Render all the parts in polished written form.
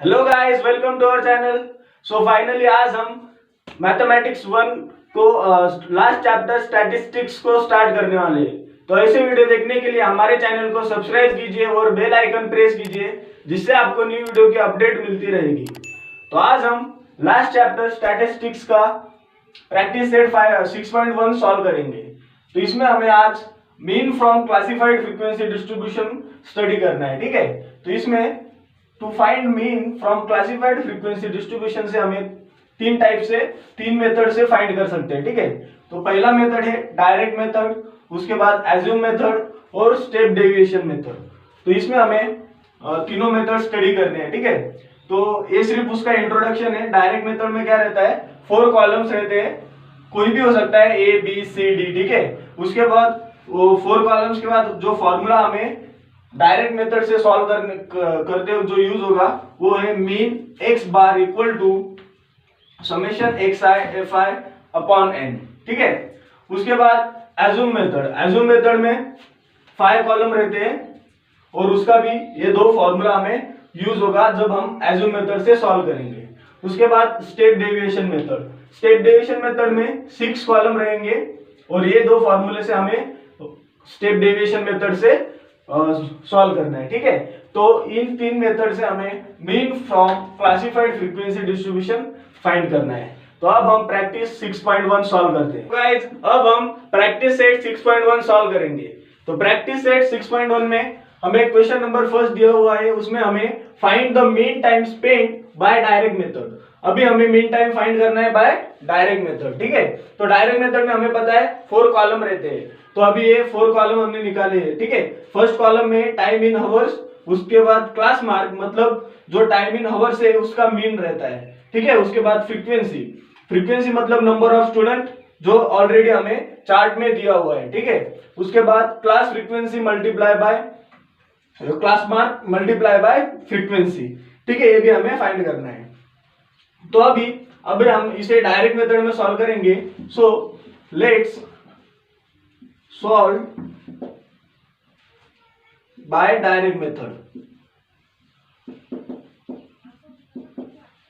Hello guys, welcome to our channel. So finally आज हम mathematics 1 को लास्ट चैप्टर स्टैटिस्टिक्स को स्टार्ट करने वाले हैं। तो ऐसे वीडियो देखने के लिए हमारे चैनल को सब्सक्राइब कीजिए और बेल आइकन प्रेस कीजिए, जिससे आपको न्यू वीडियो की अपडेट मिलती रहेगी। तो आज हम लास्ट चैप्टर स्टैटिस्टिक्स का प्रैक्टिस सेट 6.1 सॉल्व करेंगे। तो इसमें हमें आज mean from classified frequency distribution study करना है, ठीक है। तो इसमें to find mean from classified frequency distribution से हमें तीन मेथड से फाइंड कर सकते हैं, ठीक है। तो पहला मेथड है डायरेक्ट मेथड, उसके बाद एज्यूम मेथड और स्टेप डेविएशन मेथड। तो इसमें हमें तीनों मेथड स्टडी करने हैं, ठीक है। तो ये सिर्फ उसका इंट्रोडक्शन है। डायरेक्ट मेथड में क्या रहता है, 4 कॉलम्स रहते हैं, कोई भी हो सकता है ए बी सी डी, ठीक है। उसके बाद वो 4 कॉलम्स के बाद जो फॉर्मूला हमें डायरेक्ट मेथड से सॉल्व करते हुए जो यूज होगा वो है mean x bar equal to summation x I F I upon n, ठीक है। उसके बाद एज्यूम मेथड में 5 कॉलम रहते हैं और उसका भी ये 2 फॉर्मूला हमें यूज होगा जब हम एज्यूम मेथड से सॉल्व करेंगे। उसके बाद स्टेप डेविएशन मेथड में 6 कॉलम रहेंगे और ये 2 फॉर्मूले से हमें स्टेप डेविएशन मेथड से सॉल्व करना है, ठीक है। तो इन 3 मेथड से हमें mean from classified frequency distribution find करना है। तो अब हम प्रैक्टिस 6.1 सॉल्व करते हैं। गाइस, अब हम प्रैक्टिस सेट 6.1 सॉल्व करेंगे। तो प्रैक्टिस सेट 6.1 में हमें क्वेश्चन नंबर फर्स्ट दिया हुआ है, उसमें हमें find the mean time spent by direct method. अभी हमें मीन टाइम फाइंड करना है बाय डायरेक्ट मेथड, ठीक है। तो डायरेक्ट मेथड में हमें पता है 4 कॉलम रहते हैं, तो अभी ये 4 कॉलम हमने निकाले हैं, ठीक है। फर्स्ट कॉलम में टाइम इन हवर्स, उसके बाद क्लास मार्क मतलब जो टाइम इन हवर्स है उसका मीन रहता है, ठीक है। उसके बाद फ्रीक्वेंसी मतलब नंबर ऑफ स्टूडेंट जो ऑलरेडी हमें चार्ट में दिया हुआ है, ठीक है। उसके बाद class frequency multiply by class mark multiply by frequency, ठीक है। ये भी हमें फाइंड करना है। तो अभी हम इसे डायरेक्ट मेथड में सॉल्व करेंगे। So let's solve by direct method,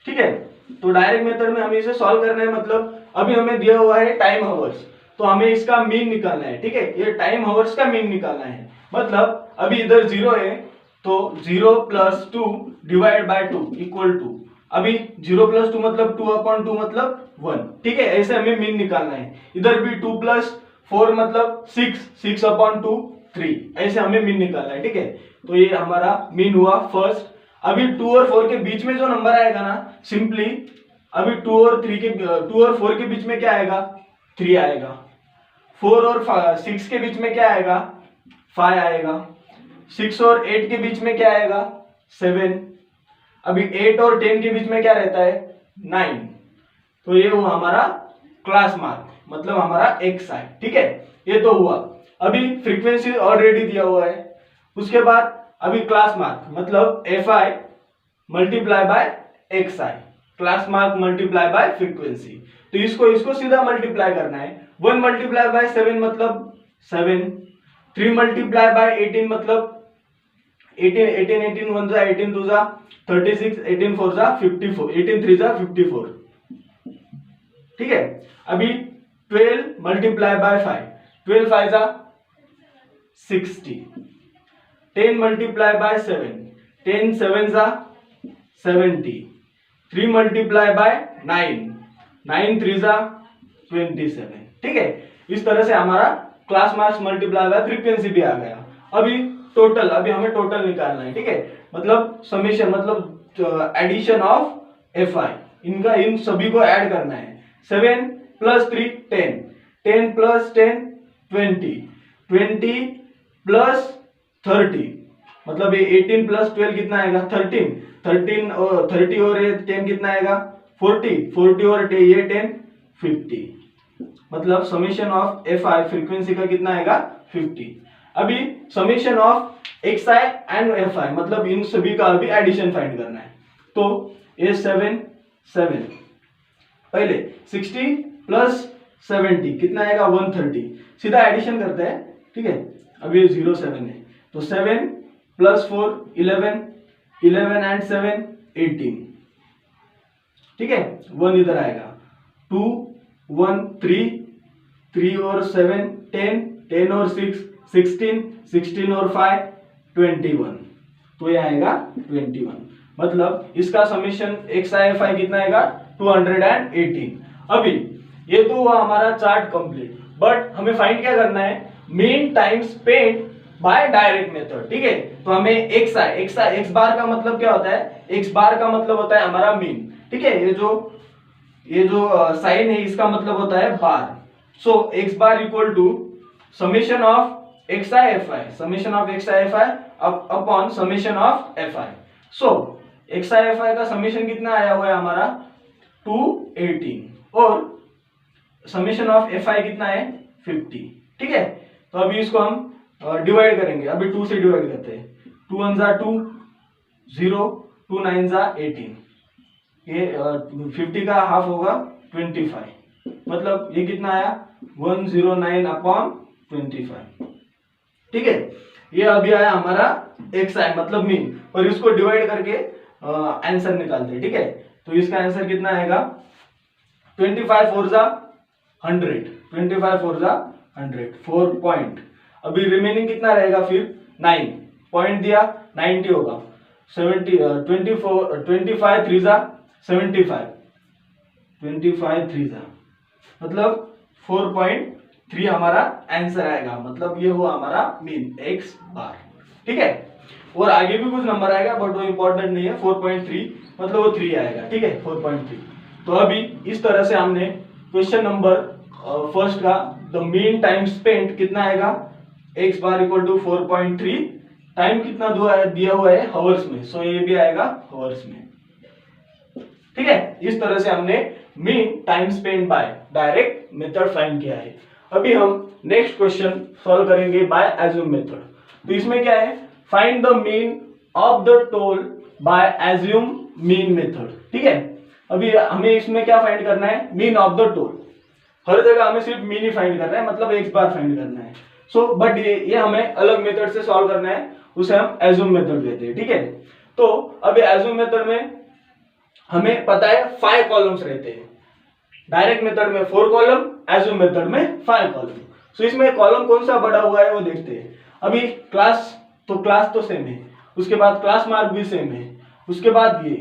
ठीक है। तो डायरेक्ट मेथड में हमें इसे सॉल्व करना है, मतलब अभी हमें दिया हुआ है टाइम हवर्स, तो हमें इसका मीन निकालना है, ठीक है। ये टाइम हवर्स का मीन निकालना है, मतलब अभी इधर 0 है तो 0 + 2 डिवाइड बाय 2 इक्वल टू, अभी 0 + 2 मतलब 2/2 मतलब 1, ठीक है। ऐसे हमें मीन निकालना है। इधर भी 2 + 4 मतलब 6/2 3, ऐसे हमें मीन निकालना है, ठीक है। तो ये हमारा मीन हुआ फर्स्ट। अभी 2 और 4 के बीच में जो नंबर आएगा ना, सिंपली अभी 2 और 4 के बीच में क्या आएगा, 3 आएगा। 4 और 6 के बीच में क्या आएगा, 5 आएगा। 6 और 8 के बीच में क्या आएगा, 7। अभी 8 और 10 के बीच में क्या रहता है, 9। तो ये हुआ हमारा क्लास मार्क, मतलब हमारा एक्स आई, ठीक है। ये तो हुआ। अभी फ्रीक्वेंसी ऑलरेडी दिया हुआ है। उसके बाद अभी क्लास मार्क मतलब F I multiply by x I, class mark multiply by frequency. तो इसको सीधा मल्टीप्लाई करना है। 1 मल्टीप्लाई बाय 7 मतलब 7, 3 मल्टीप्लाई बाय 18 मतलब 18 18 18 1 जा 18 2 जा 36, 18 4 जा 54, 18 3 जा 54, ठीक है। अभी 12 मल्टीप्लाई बाय 5, 12 5 जा 60, 10 मल्टीप्लाई बाय 7, 10 7 जा 70, 3 मल्टीप्लाई बाय 9, 9 3 जा 27, ठीक है। इस तरह से हमारा class marks multiply by frequency भी आ गया। अभी हमें टोटल निकालना है, ठीक है। मतलब समेशन मतलब एडिशन ऑफ एफ आई, इन सभी को ऐड करना है। 7 + 3 10, 10 + 10 20, 20 + 30 मतलब ये 18 + 12 कितना आएगा, 13, 13 और 30 और ये 10 कितना आएगा, 40, 40 और ये 10 50, मतलब summation of F I frequency का कितना आएगा, 50। अभी summation of X I and F I मतलब इन सभी का अभी एडिशन फाइंड करना है। तो ये 7 7, पहले 60 + 70 कितना आएगा, 130, सीधा एडिशन करते हैं, ठीक है। अभी ये 0 7 है तो 7 + 4 11, 11 and 7 18, ठीक है, 1 इधर आएगा, 2 1 3, 3 और 7 10, 10 और 6 16, 16 और 5 21, तो ये आएगा 21। मतलब इसका summation x I F I कितना आएगा 218। अभी ये तो हुआ हमारा चार्ट कंप्लीट, बट हमें फाइंड क्या करना है, mean time spend by direct method, ठीक है। तो हमें एक्स बार का मतलब क्या होता है, एक्स बार का मतलब होता है हमारा मीन, ठीक है। ये जो साइन है इसका मतलब होता है bar. So X bar equal to summation of X I F I, summation of X I F I upon summation of F I. So X I F I का समेशन कितना आया हुआ है हमारा 218 और समेशन ऑफ एफ आई कितना है 50, ठीक है। तो अभी इसको हम डिवाइड करेंगे, अभी 2 से डिवाइड करते हैं, 2 1 जा 2 0, 2 9 जा 18, ये 50 का हाफ होगा 25, मतलब ये कितना आया 109 अपॉन 25, ठीक है। ये अभी आया हमारा एक्स आई मतलब मीन, और इसको डिवाइड करके आंसर निकालते हैं, ठीक है। तो इसका आंसर कितना आएगा 25 4 जा 100, 25 4 जा 100, 4 पॉइंट। अभी रिमेनिंग कितना रहेगा फिर 9 पॉइंट दिया 90 होगा, 25 3 जा 75, 25 3 जा मतलब 4.3 हमारा आंसर आएगा, मतलब ये हुआ हमारा मीन एक्स बार, ठीक है। और आगे भी कुछ नंबर आएगा बट वो इंपॉर्टेंट नहीं है, 4.3 मतलब वो 3 आएगा, ठीक है 4.3। तो अभी इस तरह से हमने क्वेश्चन नंबर फर्स्ट का द मीन टाइम स्पेंट कितना आएगा x bar equal to 4.3, time कितना दिया हुआ है हावर्स में, सो ये भी आएगा हावर्स में, ठीक है। इस तरह से हमने mean time spend by direct method find किया है। अभी हम नेक्स्ट क्वेश्चन सॉल्व करेंगे बाय एज्यूम मेथड। तो इसमें क्या है, find the mean of the toll by assume mean method, ठीक है। अभी हमें इसमें क्या फाइंड करना है, मीन ऑफ द टोल। हर जगह हमें सिर्फ मीन ही फाइंड करना है, मतलब एक्स बार फाइंड करना है। सो बट ये हमें अलग मेथड से सॉल्व करना है, उसे हम एज्यूम मेथड कहते हैं, ठीक है। तो अभी एज्यूम मेथड में हमें पता है 5 कॉलम्स रहते हैं, डायरेक्ट मेथड में 4 कॉलम, एज्यूम मेथड में 5 कॉलम। सो इसमें कॉलम कौन सा बड़ा हुआ है वो देखते हैं। अभी क्लास तो सेम है, उसके बाद क्लास मार्क भी सेम है, उसके बाद ये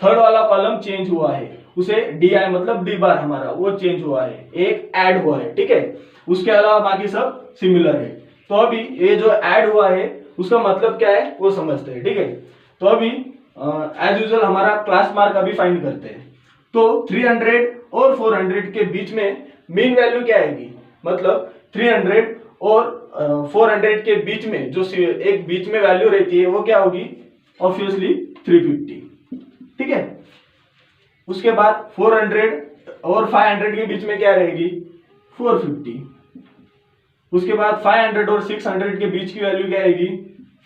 थर्ड वाला कॉलम चेंज हुआ है, उसे डी आई मतलब डी बार हमारा वो चेंज हुआ है, एक ऐड हुआ है, ठीक है। उसके अलावा बाकी सब सिमिलर है। तो अभी ये जो ऐड हुआ है उसका मतलब क्या है वो समझते हैं, ठीक है। तो अभी एज यूजुअल हमारा क्लास मार्क अभी फाइंड करते हैं। तो 300 और 400 के बीच में मीन वैल्यू क्या आएगी, मतलब 300 और 400 के बीच में जो एक बीच में वैल्यू रहती है वो क्या होगी, ऑब्वियसली 350, ठीक है। उसके बाद 400 और 500 के बीच में क्या रहेगी 450, उसके बाद 500 और 600 के बीच की वैल्यू क्या आएगी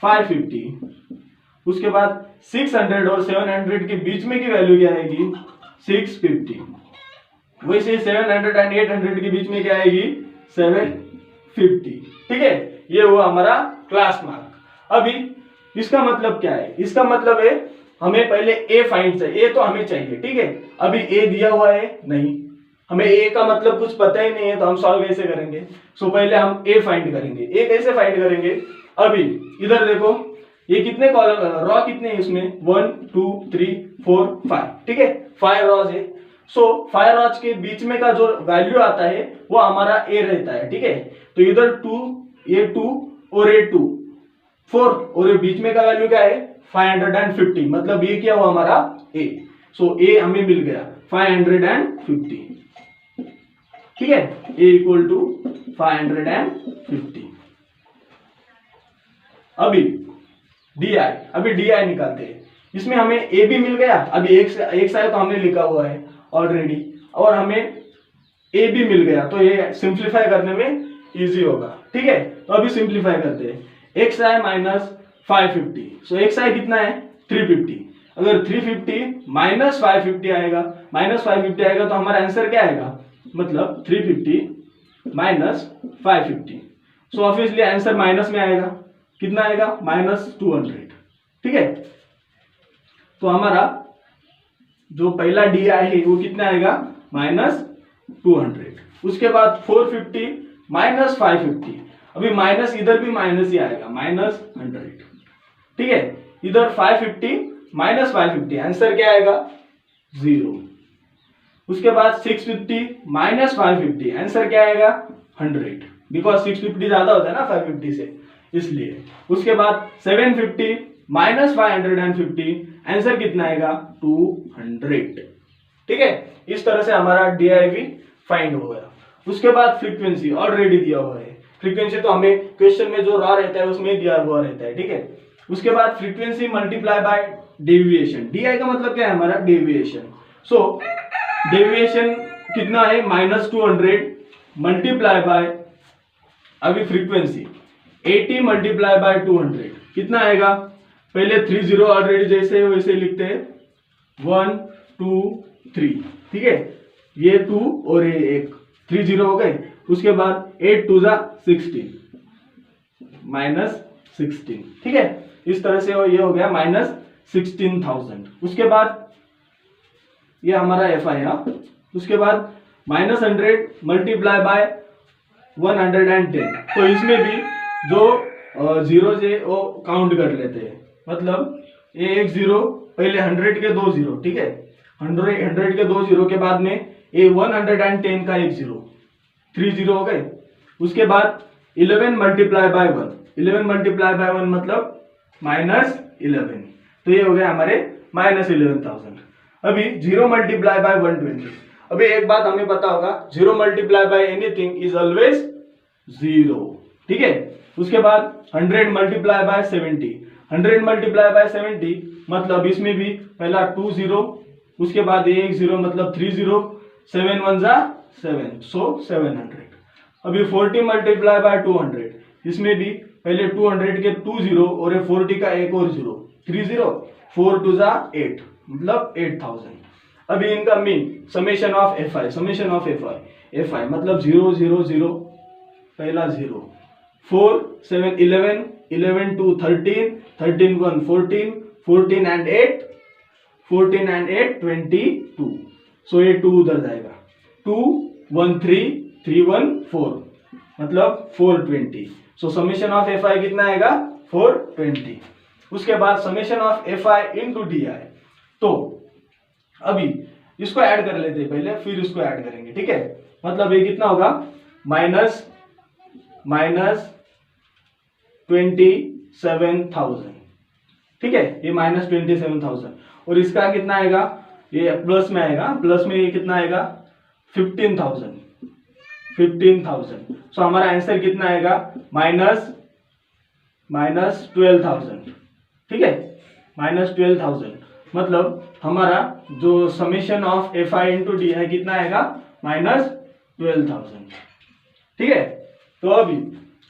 550, उसके बाद 600 और 700 के बीच में की वैल्यू क्या आएगी 650, वैसे 700 एंड 800 के बीच में क्या आएगी 750, ठीक है। ये हुआ हमारा क्लास मार्क। अभी इसका मतलब क्या है, इसका मतलब है हमें पहले ए फाइंड चाहिए, ए तो हमें चाहिए, ठीक है। अभी ए दिया हुआ है नहीं, हमें ए का मतलब कुछ पता ही नहीं है, तो हम सॉल्व कैसे करेंगे। सो पहले हम ए फाइंड करेंगे। ए कैसे फाइंड करेंगे, अभी इधर देखो ये कितने कॉलम रॉ कितने हैं इसमें 1 2 3 4 5, ठीक है 5 रॉज है। सो 5 रॉज के बीच में का जो वैल्यू आता है वो हमारा ए रहता है, ठीक है। तो इधर 2 ये 2 और ये 2 4 और ये बीच में का वैल्यू क्या है 550, मतलब ये क्या हुआ हमारा ए। सो ए हमें मिल गया 550, ठीक है, ए इक्वल टू 550। अभी डी आई निकालते हैं। इसमें हमें ए भी मिल गया, अभी एक्स आई तो हमने लिखा हुआ है ऑलरेडी, और हमें ए भी मिल गया, तो ये सिंप्लीफाई करने में इजी होगा, ठीक है। तो अभी सिंप्लीफाई करते हैं, एक्स आई माइनस 550, सो एक्स आई कितना है 350। अगर 350 माइनस 550 आएगा, तो हमारा आंसर क्या आएगा, मतलब 350 minus 550, so obviously answer minus में आएगा, कितना आएगा -200, ठीक है। तो हमारा जो पहला डी आई है वो कितना आएगा -200। उसके बाद 450 माइनस 550, अभी माइनस इधर भी माइनस ही आएगा -100, ठीक है। इधर 550 माइनस 550, आंसर क्या आएगा 0। उसके बाद 650 माइनस 550, आंसर क्या आएगा 100, बिकॉज 650 ज्यादा होता है ना 550 से, इसलिए। उसके बाद 750 माइनस 550, आंसर कितना आएगा 200, ठीक है। इस तरह से हमारा DIV फाइंड हो गया। उसके बाद फ्रीक्वेंसी ऑलरेडी दिया हुआ है, फ्रीक्वेंसी तो हमें क्वेश्चन में जो रॉ रहता है उसमें दिया हुआ रहता है, ठीक है। उसके बाद frequency multiply by deviation, DI का मतलब क्या है हमारा डेविएशन। सो डेविएशन कितना है -200 मल्टीप्लाई बाय, अभी फ्रीक्वेंसी 80 मल्टीप्लाई बाय 200 कितना आएगा, पहले 30 ऑलरेडी जैसे वैसे लिखते हैं 1 2 3, ठीक है। ये 2 और ये 1, 30 हो गए। उसके बाद 8 2 16 -16, ठीक है। इस तरह से ये हो गया -16,000। उसके बाद ये हमारा FI है। उसके बाद -100 मल्टीप्लाई बाय 110, तो इसमें भी जो जीरो से वो काउंट कर लेते हैं, मतलब ये एक जीरो, पहले 100 के 2 जीरो, ठीक है। 100 के 2 जीरो के बाद में ये 110 का 1 जीरो, 30 हो गए। उसके बाद 11 मल्टीप्लाई बाय 1, 11 मल्टीप्लाई बाय 1 मतलब -11, तो ये हो गया हमारे -11,000। अभी 0 मल्टीप्लाई बाय 120, अभी एक बात हमें पता होगा, 0 multiply by anything is always 0, ठीक है। उसके बाद 100 मल्टीप्लाई बाय 70, 100 मल्टीप्लाई बाय 70 मतलब इसमें भी पहला 2 0, उसके बाद 1 0 मतलब 3 0, 7 1 7, सो 700। अभी 40 मल्टीप्लाई बाय 200, इसमें भी पहले 200 के 2 0 और 40 का एक और 0, 3 0, 4 2 8 मतलब 8000। अभी इनका mean summation of FI, summation of FI मतलब 0 0 0, पहला 0, 4 7 11, 11 2 13, 13 1 14, 14 and 8, 14 and 8 22, सो ये 2 उधर जाएगा, 2 1 3 3 1 4 मतलब 420, सो समेशन ऑफ FI कितना आएगा 420। उसके बाद summation of FI into DI, तो अभी इसको ऐड कर लेते हैं पहले, फिर इसको ऐड करेंगे, ठीक है। मतलब ये कितना होगा -27,000, ठीक है। ये -27,000 और इसका कितना आएगा, ये प्लस में आएगा, प्लस में ये कितना आएगा 15,000, सो हमारा आंसर कितना आएगा -12,000, ठीक है। -12,000 मतलब हमारा जो summation of FI into DI कितना आएगा -12,000, ठीक है। तो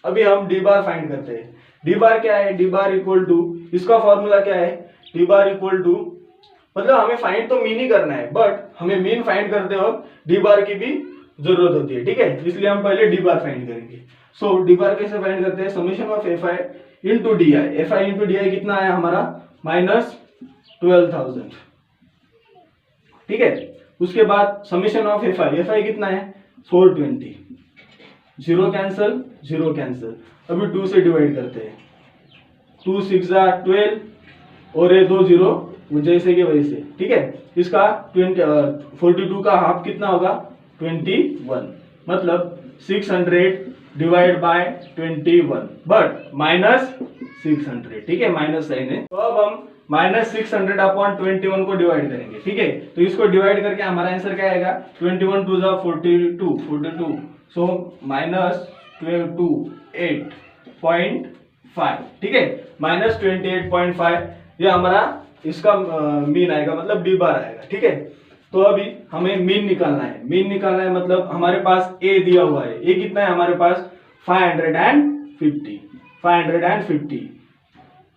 अभी हम डी बार फाइंड करते हैं। डी बार क्या है, डी बार इक्वल टू, इसका फॉर्मूला क्या है, डी बार इक्वल टू, मतलब हमें फाइंड तो मीन ही करना है, बट हमें मीन फाइंड करते वक्त डी बार की भी जरूरत होती है, ठीक है। इसलिए हम पहले डी बार फाइंड करेंगे। सो डी बार कैसे फाइंड करते हैं, summation of FI into DI, FI into DI कितना आया हमारा -12,000, ठीक है। उसके बाद समेशन ऑफ FI कितना है 420, 0 कैंसल 0 कैंसल, अभी 2 से डिवाइड करते हैं, 2 6 12 और ये 2 0 जैसे कि वैसे, ठीक है। इसका 42 का हाफ कितना होगा 21, मतलब 600 डिवाइड बाय 21, बट -600, ठीक है, माइनस साइन है। तो अब हम -600 अपॉन 21 को डिवाइड करेंगे, ठीक है। तो इसको डिवाइड करके हमारा आंसर क्या आएगा 21 2 42, सो -28.5, ठीक है, -28.5, ये हमारा इसका मीन आएगा, मतलब डी बार आएगा, ठीक है। तो अभी हमें मीन निकालना है, मीन निकालना है मतलब हमारे पास ए दिया हुआ है, ए कितना है हमारे पास 550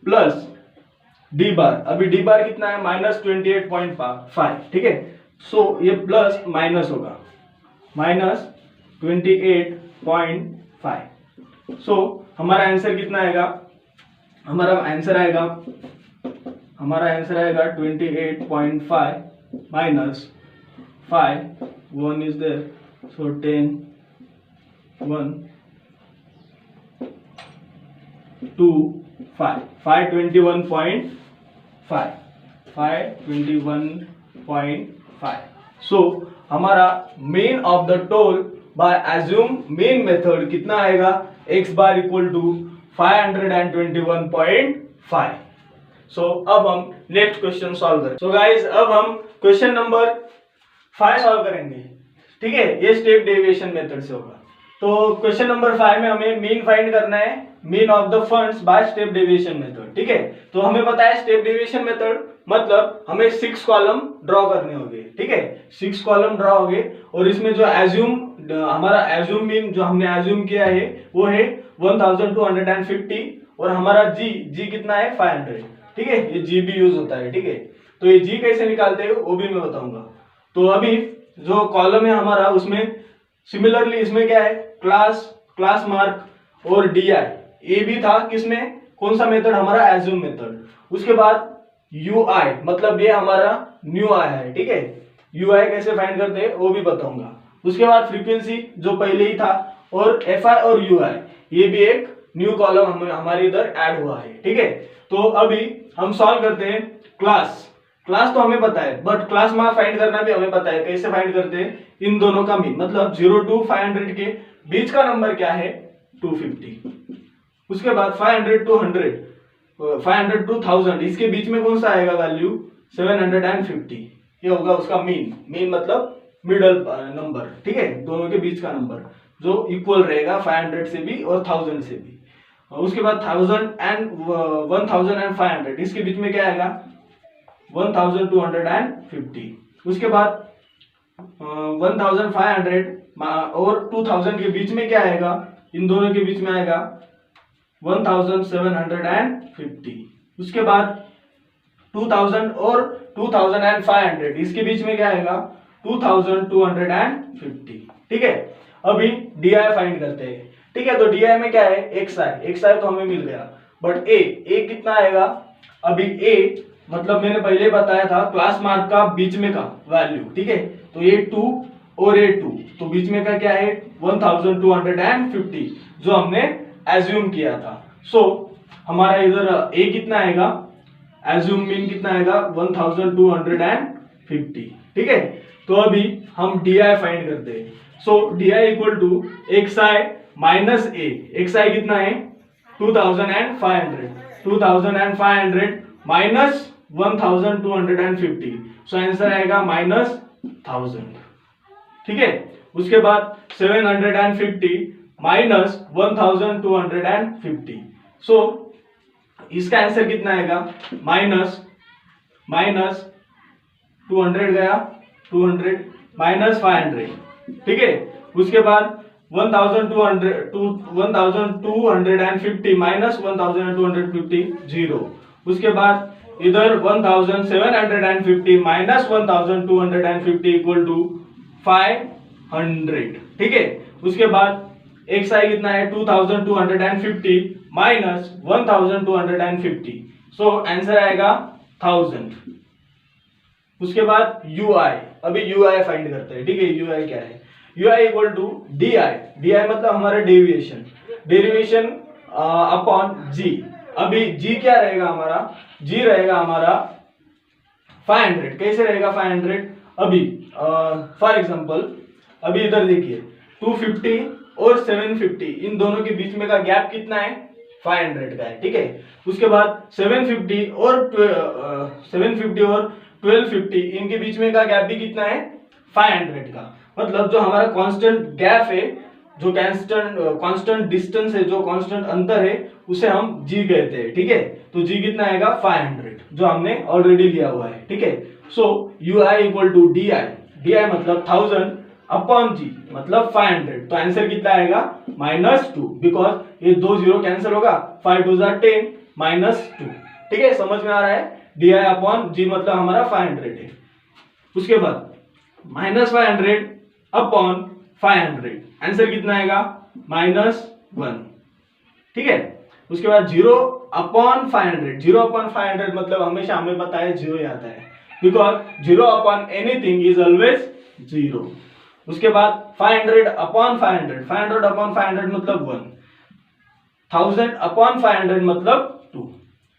प्लस डी बार, अभी डी बार कितना है -28.5, ठीक है। सो ये प्लस माइनस होगा -28.5, सो हमारा आंसर कितना आएगा, हमारा आंसर आएगा हमारा आंसर आएगा 28.5 minus 5, 1 is there, so 10, 1, 2, 5, 521.5, 521.5. So हमारा mean of the toll by assume mean method कितना आएगा, x bar equal to 521.5. So अब हम नेक्स्ट क्वेश्चन सॉल्व करें. सो गाइज अब हम क्वेश्चन नंबर 5 सॉल्व करेंगे. ठीक है, ये स्टेप डेविएशन मेथड से होगा. तो क्वेश्चन नंबर 5 में हमें मीन फाइंड करना है, mean of the funds by step deviation method. ठीक है, तो हमें पता है स्टेप डेविएशन मेथड मतलब हमें 6 कॉलम ड्रॉ करने होंगे. ठीक है, 6 कॉलम ड्रॉ होंगे और इसमें जो एज्यूम हमारा एज्यूम मीन जो हमने एज्यूम किया है वो है 1250 और हमारा जी कितना है 500. ठीक है, ये जी भी यूज होता है. ठीक है, तो ये जी कैसे निकालते हैं वो भी मैं बताऊंगा. तो अभी जो कॉलम है हमारा उसमें सिमिलरली इसमें क्या है, क्लास मार्क और DI ये भी था. किसमें, कौन सा मेथड, हमारा एज्यूम मेथड. उसके बाद UI मतलब ये हमारा न्यू आया है. ठीक है, UI कैसे फाइंड करते हैं वो भी बताऊंगा. उसके बाद फ्रीक्वेंसी जो पहले ही था और FI और UI ये भी एक न्यू कॉलम हमारे इधर ऐड हुआ है. ठीक है, तो अभी हम सॉल्व करते हैं. क्लास तो हमें पता है बट क्लास मार्क फाइंड करना भी हमें पता है. कैसे फाइंड करते हैं, इन दोनों का मीन मतलब 0 to 500 के बीच का नंबर क्या है 250. उसके बाद 500 to 1000 इसके बीच में कौन सा आएगा वैल्यू 750. ये होगा उसका मीन मतलब मिडल नंबर. ठीक है, दोनों के बीच का नंबर जो इक्वल रहेगा 500 से भी और 1000 से भी. उसके बाद 1500 इसके बीच में क्या आएगा 1250. उसके बाद 1500 और 2000 के बीच में क्या आएगा, इन दोनों के बीच में आएगा 1750. उसके बाद 2000 और 2500 इसके बीच में क्या आएगा 2250. ठीक है, अभी DI फाइंड करते हैं. ठीक है, तो DI में क्या है XI तो हमें मिल गया बट A कितना आएगा. अभी A मतलब मैंने पहले बताया था क्लास मार्क का बीच में का वैल्यू. ठीक है, तो ये 2 और ये 2 तो बीच में का क्या है 1250 जो हमने एज्यूम किया था. सो हमारा इधर A कितना आएगा, एज्यूम मीन कितना आएगा 1250. ठीक है, तो अभी हम DI फाइंड करते हैं. So DI equal to XI minus A. XI कितना है 2500 माइनस 1250. सो आंसर आएगा -1000. ठीक है, उसके बाद 750 माइनस 1250. सो इसका आंसर कितना आएगा माइनस 200 गया 200 माइनस 500. ठीक है, उसके बाद 1250 माइनस 1250 0. उसके बाद इधर 1750 माइनस 1250 इक्वल टू 500. ठीक है, उसके बाद XI कितना है 2250 माइनस 1250. सो आंसर आएगा 1000. उसके बाद UI, अभी UI फाइंड करते हैं. ठीक है, UI क्या है, UI इक्वल टू DI मतलब हमारा डेरिवेशन अपॉन G. अभी G क्या रहेगा हमारा, G रहेगा हमारा 500. कैसे रहेगा 500, अभी फॉर एग्जांपल अभी इधर देखिए 250 और 750 इन दोनों के बीच में का गैप कितना है 500 का है. ठीक है, उसके बाद 750 और 1250 इनके बीच में का गैप भी कितना है 500 का. मतलब जो हमारा कांस्टेंट गैप है, जो कांस्टेंट डिस्टेंस है, जो कांस्टेंट अंतर है उसे हम G कहते हैं. ठीक है, तो G कितना आएगा 500 जो हमने ऑलरेडी लिया हुआ है. ठीक है, सो UI इक्वल टू DI मतलब 1000 अपॉन G मतलब 500. तो आंसर कितना आएगा -2 बिकॉज ये 2 0 कैंसिल होगा, 5 2 10 -2. ठीक है, समझ में आ रहा है, DI अपॉन G मतलब हमारा 500 है. उसके बाद -500 अपॉन 500 आंसर कितना आएगा -1. ठीक है, उसके बाद 0/500, 0/500 मतलब हमेशा हमें पता है 0 ही आता है, बिकॉज 0/anything इज ऑलवेज 0। उसके बाद 500/500, 500/500 मतलब 1, 1000/500 मतलब 2।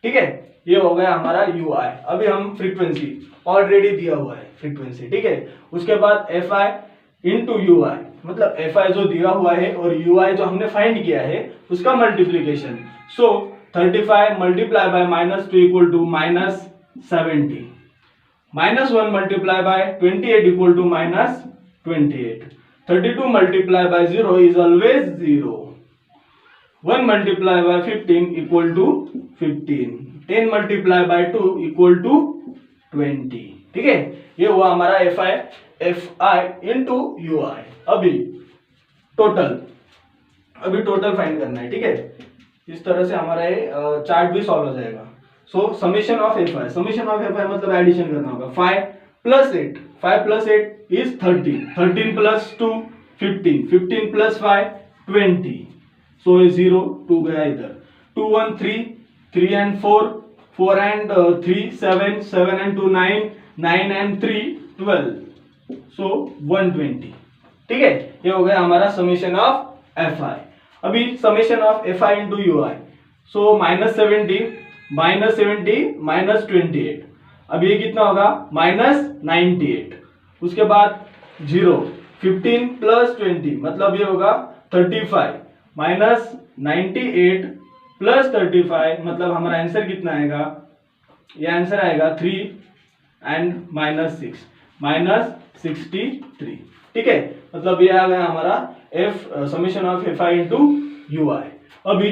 ठीक है, ये हो गया हमारा UI। अभी हम फ्रीक्वेंसी ऑलरेडी दिया हुआ है फ्रीक्वेंसी, ठीक है। उसके बाद FI इंटू UI, मतलब FI जो दिया हुआ है और UI जो हमने फाइंड किया है उसका multiplication. So 35 multiply by -2 equal to -70, -1 multiply by 28 equal to -28, 32 multiply by 0 is always 0, 1 multiply by 15 equal to 15, 10 multiply by 2 equal to 20। ठीक है, ये हुआ हमारा FI इंटू UI। अभी टोटल फाइंड करना है। ठीक है, इस तरह से हमारा ये चार्ट भी सॉल्व हो जाएगा। सो समेशन ऑफ FI मतलब एडिशन करना होगा। 5 + 8 इज 13, 13 + 2 15, 15 + 5 20। सो 0 2 गया इधर, 2 1 3, 3 and 4, 4 and 3 7, 7 and 2 9, 9 and 3 12, सो 120। ठीक है, ये हो गया हमारा समेशन ऑफ FI। अभी summation of FI into UI। सो -70 -28, अब ये कितना होगा -98। उसके बाद 0, 15 + 20 मतलब ये होगा 35, -98 + 35 मतलब हमारा आंसर कितना आएगा, ये आंसर आएगा 3 and -6 -63। ठीक है, मतलब ये आ गया हमारा summation of FI into UI। अभी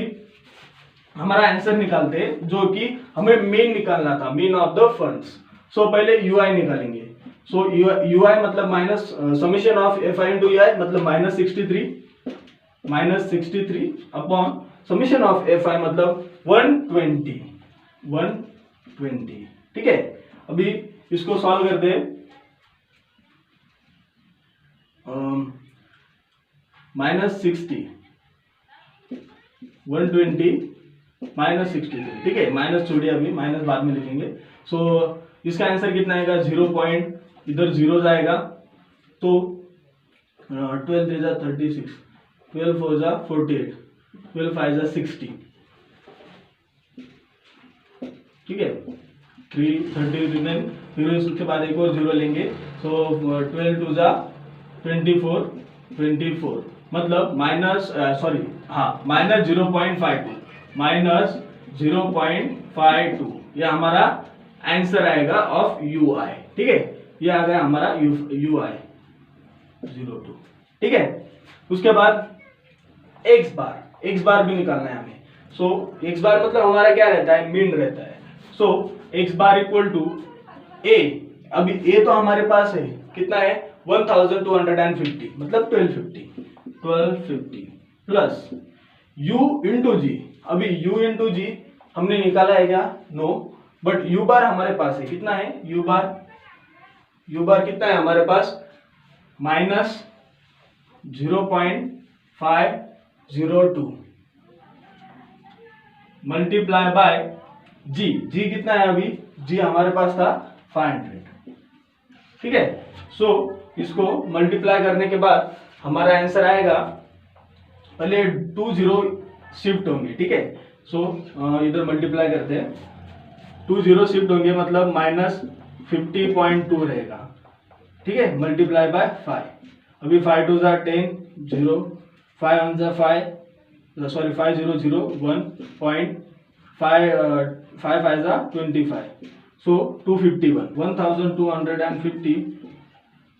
हमारा आंसर निकालते हैं, जो कि हमें मीन निकालना था, मीन ऑफ द फंड्स। सो पहले UI निकालेंगे। सो UI मतलब summation of FI into UI मतलब -63 अपॉन समेशन ऑफ FI मतलब 120। ठीक है, अभी इसको सॉल्व करते हैं। -60 120 -63। ठीक है, माइनस छोड़िए, अभी माइनस बाद में लिखेंगे। सो इसका आंसर कितना आएगा, 0 पॉइंट इधर 0 जाएगा, तो 12 3 = 36, 12 4 = 48, 12 5 = 60। ठीक है, 3 30 रिमेन, फिर उसके बाद एक और 0 लेंगे। सो 12 2 = 24 मतलब -0.52, ये हमारा आंसर आएगा ऑफ UI। ठीक है, ये आ गया हमारा UI 02। ठीक है, उसके बाद x बार भी निकालना है हमें। सो x बार मतलब हमारा क्या रहता है, मीन रहता है। So x bar equal to A। अभी A तो हमारे पास है, कितना है 1250 मतलब 1250 प्लस U इंटू G। अभी U इंटू G हमने निकाला है क्या, नो, बट U बार हमारे पास है, कितना है U बार कितना है हमारे पास, -0.502 मल्टीप्लाई बाय G कितना है, अभी G हमारे पास था 500। ठीक है, सो इसको मल्टीप्लाई करने के बाद हमारा आंसर आएगा, पहले 2 0 शिफ्ट होंगे। ठीक है, सो इधर मल्टीप्लाई करते हैं, 2 0 शिफ्ट होंगे मतलब -50.2 रहेगा। ठीक है, मल्टीप्लाई बाय 5। अभी 5 2 = 10, 0 5 1 = 5 5 0 0 1.5 5 5 = 25, सो 251 1250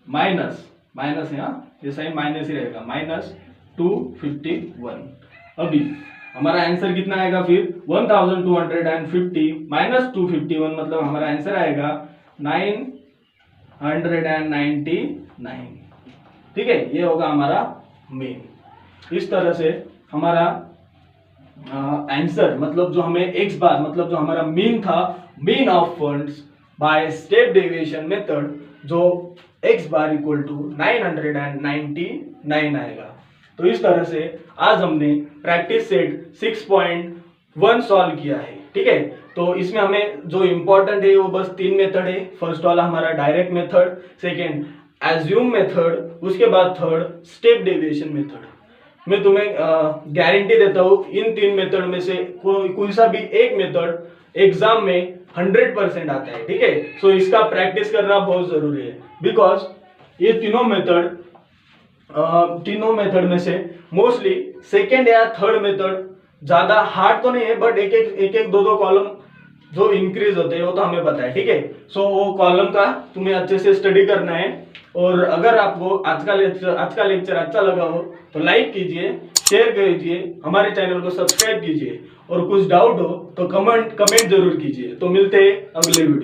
माइनस है, ये सही माइनस ही रहेगा, -251। अभी हमारा आंसर कितना आएगा, फिर 1250 -251 मतलब हमारा आंसर आएगा 999। ठीक है, ये होगा हमारा मेन। इस तरह से हमारा आंसर मतलब जो हमें x बार मतलब जो हमारा मीन था, mean of funds by step deviation method, जो x बार इक्वल टू 999 आएगा। तो इस तरह से आज हमने प्रैक्टिस सेट 6.4 1 सॉल्व किया है, ठीक है। तो इसमें हमें जो इम्पोर्टेंट है वो बस 3 मेथड है। फर्स्ट वाला हमारा direct method, second assume method, उसके बाद थर्ड स्टेप डेविएशन मेथड। मैं तुम्हें गारंटी देता हूँ इन 3 मेथड में से कोई सा भी एक मेथड एग्जाम में 100% आता है, ठीक है। सो इसका प्रैक्टिस करना बहुत जरूरी है, बिकॉज ये तीनों मेथड में से मोस्टली सेकेंड या थर्ड मेथड ज्यादा हार्ड तो नहीं है, बट एक दो कॉलम जो इंक्रीज होते हैं वो तो हमें पता है, ठीक है। सो वो कॉलम का तुम्हें अच्छे से स्टडी करना है। और अगर आपको आज का लेक्चर अच्छा लगा हो तो लाइक कीजिए, शेयर कीजिए, हमारे चैनल को सब्सक्राइब कीजिए, और कुछ डाउट हो तो कमेंट जरूर कीजिए। तो मिलते हैं अगले वीडियो।